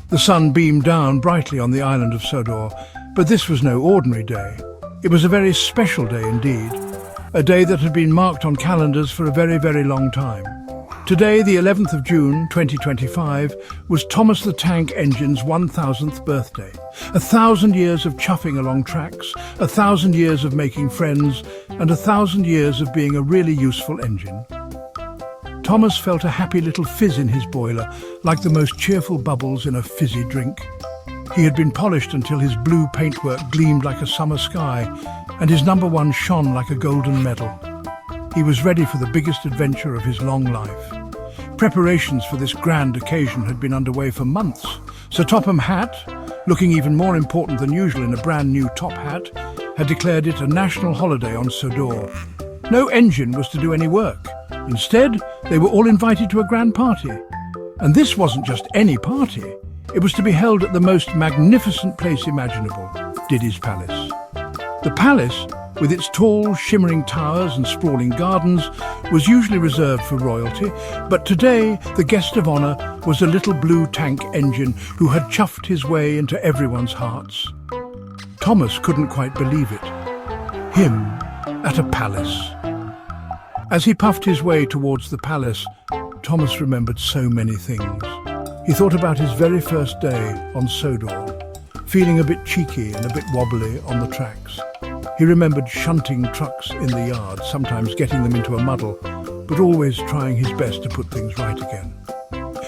The sun beamed down brightly on the island of Sodor, but this was no ordinary day. It was a very special day indeed, a day that had been marked on calendars for a very, very long time. Today, the 11th of June 2025, was Thomas the Tank Engine's 1000th birthday. 1,000 years of chuffing along tracks, 1,000 years of making friends, and 1,000 years of being a really useful engine. Thomas felt a happy little fizz in his boiler, like the most cheerful bubbles in a fizzy drink. He had been polished until his blue paintwork gleamed like a summer sky, and his number one shone like a golden medal. He was ready for the biggest adventure of his long life. Preparations for this grand occasion had been underway for months. Sir Topham Hatt, looking even more important than usual in a brand new top hat, had declared it a national holiday on Sodor. No engine was to do any work. Instead, they were all invited to a grand party. And this wasn't just any party. It was to be held at the most magnificent place imaginable, Didy's Palace. The palace, with its tall, shimmering towers and sprawling gardens, was usually reserved for royalty, but today the guest of honour was a little blue tank engine who had chuffed his way into everyone's hearts. Thomas couldn't quite believe it. Him at a palace. As he puffed his way towards the palace, Thomas remembered so many things. He thought about his very first day on Sodor, feeling a bit cheeky and a bit wobbly on the tracks. He remembered shunting trucks in the yard, sometimes getting them into a muddle, but always trying his best to put things right again.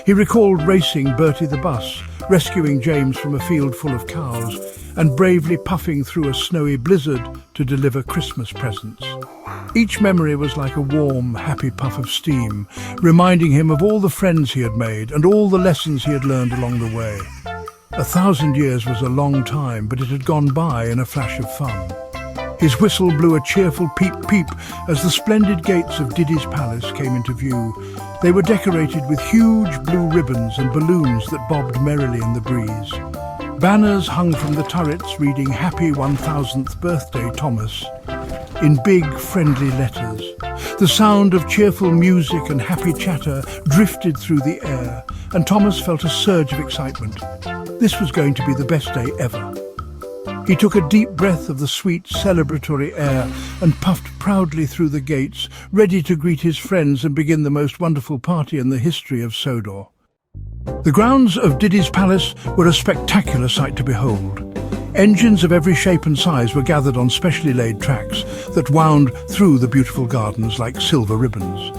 He recalled racing Bertie the bus, rescuing James from a field full of cows, and bravely puffing through a snowy blizzard to deliver Christmas presents. Each memory was like a warm, happy puff of steam, reminding him of all the friends he had made and all the lessons he had learned along the way. 1,000 years was a long time, but it had gone by in a flash of fun. His whistle blew a cheerful peep-peep as the splendid gates of Didy's palace came into view. They were decorated with huge blue ribbons and balloons that bobbed merrily in the breeze. Banners hung from the turrets reading "Happy 1000th Birthday, Thomas," in big, friendly letters. The sound of cheerful music and happy chatter drifted through the air, and Thomas felt a surge of excitement. This was going to be the best day ever. He took a deep breath of the sweet, celebratory air and puffed proudly through the gates, ready to greet his friends and begin the most wonderful party in the history of Sodor. The grounds of Didy's palace were a spectacular sight to behold. Engines of every shape and size were gathered on specially laid tracks that wound through the beautiful gardens like silver ribbons.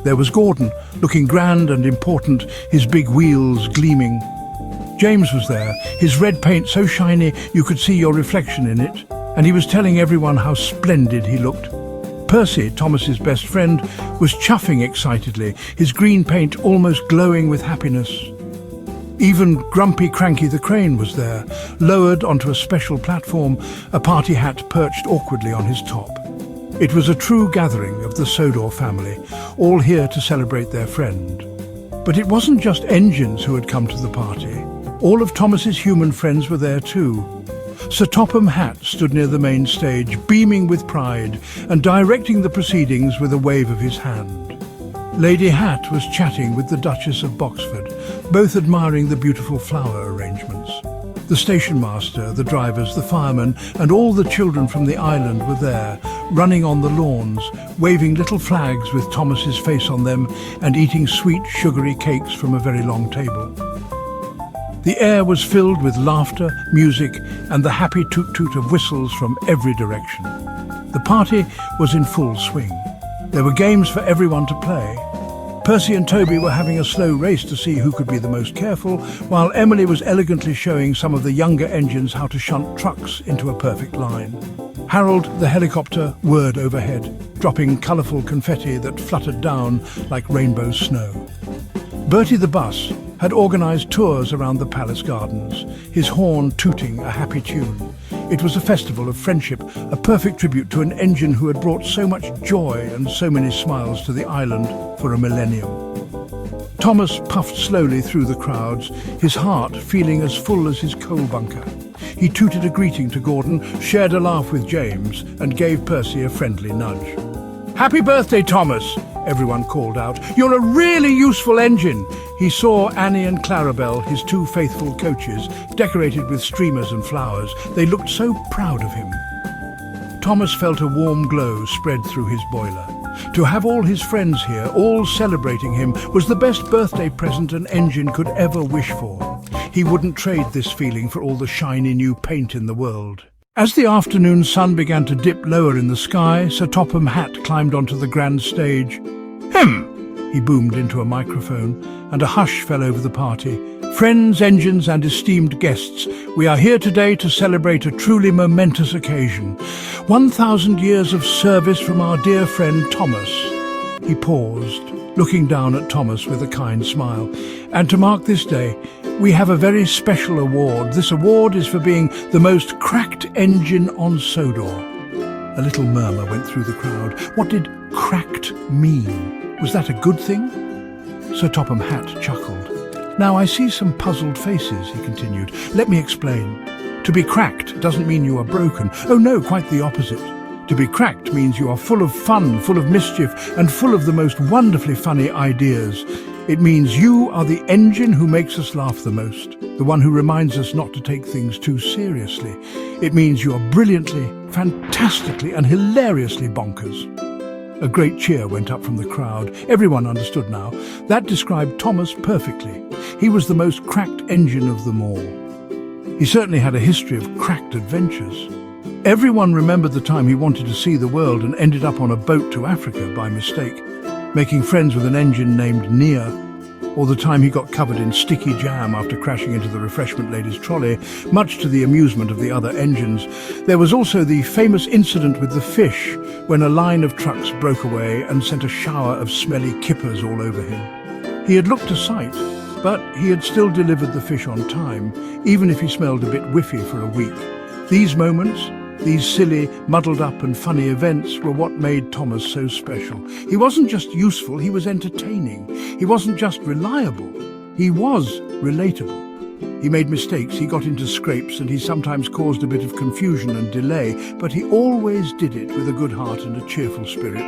There was Gordon, looking grand and important, his big wheels gleaming. James was there, his red paint so shiny you could see your reflection in it, and he was telling everyone how splendid he looked. Percy, Thomas's best friend, was chuffing excitedly, his green paint almost glowing with happiness. Even Grumpy Cranky the Crane was there, lowered onto a special platform, a party hat perched awkwardly on his top. It was a true gathering of the Sodor family, all here to celebrate their friend. But it wasn't just engines who had come to the party. All of Thomas's human friends were there too. Sir Topham Hatt stood near the main stage, beaming with pride and directing the proceedings with a wave of his hand. Lady Hatt was chatting with the Duchess of Boxford, both admiring the beautiful flower arrangements. The station master, the drivers, the firemen, and all the children from the island were there, running on the lawns, waving little flags with Thomas's face on them and eating sweet, sugary cakes from a very long table. The air was filled with laughter, music, and the happy toot-toot of whistles from every direction. The party was in full swing. There were games for everyone to play. Percy and Toby were having a slow race to see who could be the most careful, while Emily was elegantly showing some of the younger engines how to shunt trucks into a perfect line. Harold, the helicopter, whirred overhead, dropping colourful confetti that fluttered down like rainbow snow. Bertie the bus had organised tours around the palace gardens, his horn tooting a happy tune. It was a festival of friendship, a perfect tribute to an engine who had brought so much joy and so many smiles to the island for a millennium. Thomas puffed slowly through the crowds, his heart feeling as full as his coal bunker. He tooted a greeting to Gordon, shared a laugh with James, and gave Percy a friendly nudge. "Happy birthday, Thomas," everyone called out. "You're a really useful engine." He saw Annie and Clarabelle, his two faithful coaches, decorated with streamers and flowers. They looked so proud of him. Thomas felt a warm glow spread through his boiler. To have all his friends here, all celebrating him, was the best birthday present an engine could ever wish for. He wouldn't trade this feeling for all the shiny new paint in the world. As the afternoon sun began to dip lower in the sky, Sir Topham Hatt climbed onto the grand stage. "Hem!" he boomed into a microphone, and a hush fell over the party. "Friends, engines and esteemed guests, we are here today to celebrate a truly momentous occasion. 1,000 years of service from our dear friend Thomas." He paused, looking down at Thomas with a kind smile. "And to mark this day, we have a very special award. This award is for being the most cracked engine on Sodor." A little murmur went through the crowd. What did cracked mean? Was that a good thing? Sir Topham Hatt chuckled. "Now I see some puzzled faces," he continued. "Let me explain. To be cracked doesn't mean you are broken. Oh no, quite the opposite. To be cracked means you are full of fun, full of mischief, and full of the most wonderfully funny ideas. It means you are the engine who makes us laugh the most, the one who reminds us not to take things too seriously. It means you are brilliantly, fantastically, and hilariously bonkers." A great cheer went up from the crowd. Everyone understood now. That described Thomas perfectly. He was the most cracked engine of them all. He certainly had a history of cracked adventures. Everyone remembered the time he wanted to see the world and ended up on a boat to Africa by mistake, making friends with an engine named Nia, or the time he got covered in sticky jam after crashing into the refreshment lady's trolley, much to the amusement of the other engines. There was also the famous incident with the fish, when a line of trucks broke away and sent a shower of smelly kippers all over him. He had looked a sight, but he had still delivered the fish on time, even if he smelled a bit whiffy for a week. These moments, these silly, muddled-up and funny events were what made Thomas so special. He wasn't just useful, he was entertaining. He wasn't just reliable, he was relatable. He made mistakes, he got into scrapes, and he sometimes caused a bit of confusion and delay, but he always did it with a good heart and a cheerful spirit.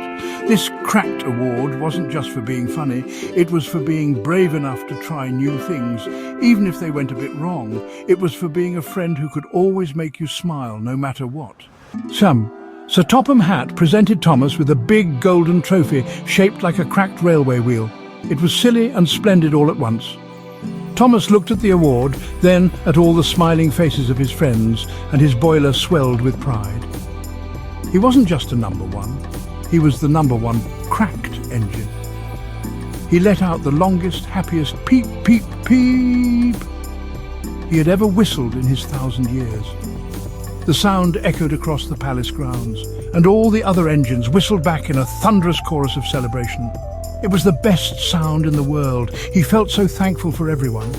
This cracked award wasn't just for being funny, it was for being brave enough to try new things, even if they went a bit wrong. It was for being a friend who could always make you smile, no matter what. Sir Topham Hatt presented Thomas with a big golden trophy shaped like a cracked railway wheel. It was silly and splendid all at once. Thomas looked at the award, then at all the smiling faces of his friends, and his boiler swelled with pride. He wasn't just a number one, he was the number one cracked engine. He let out the longest, happiest peep, peep, peep he had ever whistled in his 1,000 years. The sound echoed across the palace grounds, and all the other engines whistled back in a thunderous chorus of celebration. It was the best sound in the world. He felt so thankful for everyone.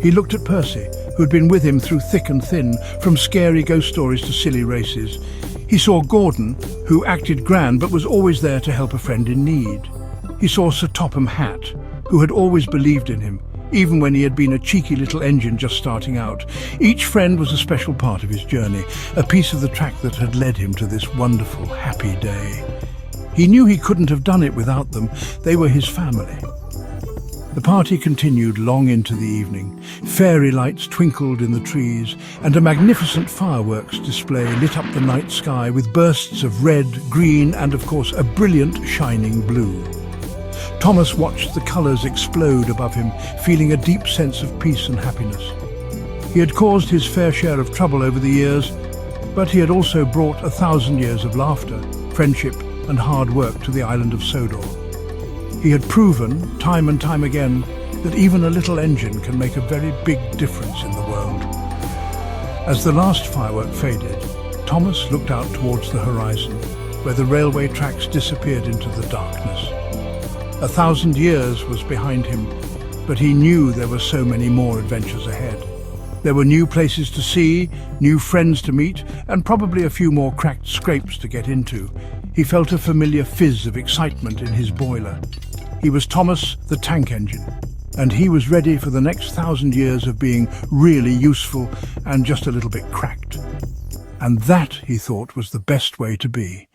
He looked at Percy, who had been with him through thick and thin, from scary ghost stories to silly races. He saw Gordon, who acted grand but was always there to help a friend in need. He saw Sir Topham Hatt, who had always believed in him, even when he had been a cheeky little engine just starting out. Each friend was a special part of his journey, a piece of the track that had led him to this wonderful, happy day. He knew he couldn't have done it without them. They were his family. The party continued long into the evening. Fairy lights twinkled in the trees, and a magnificent fireworks display lit up the night sky with bursts of red, green, and of course a brilliant shining blue. Thomas watched the colours explode above him, feeling a deep sense of peace and happiness. He had caused his fair share of trouble over the years, but he had also brought 1,000 years of laughter, friendship, and hard work to the island of Sodor. He had proven, time and time again, that even a little engine can make a very big difference in the world. As the last firework faded, Thomas looked out towards the horizon, where the railway tracks disappeared into the darkness. 1,000 years was behind him, but he knew there were so many more adventures ahead. There were new places to see, new friends to meet, and probably a few more cracked scrapes to get into. He felt a familiar fizz of excitement in his boiler. He was Thomas the Tank Engine, and he was ready for the next 1,000 years of being really useful and just a little bit cracked. And that, he thought, was the best way to be.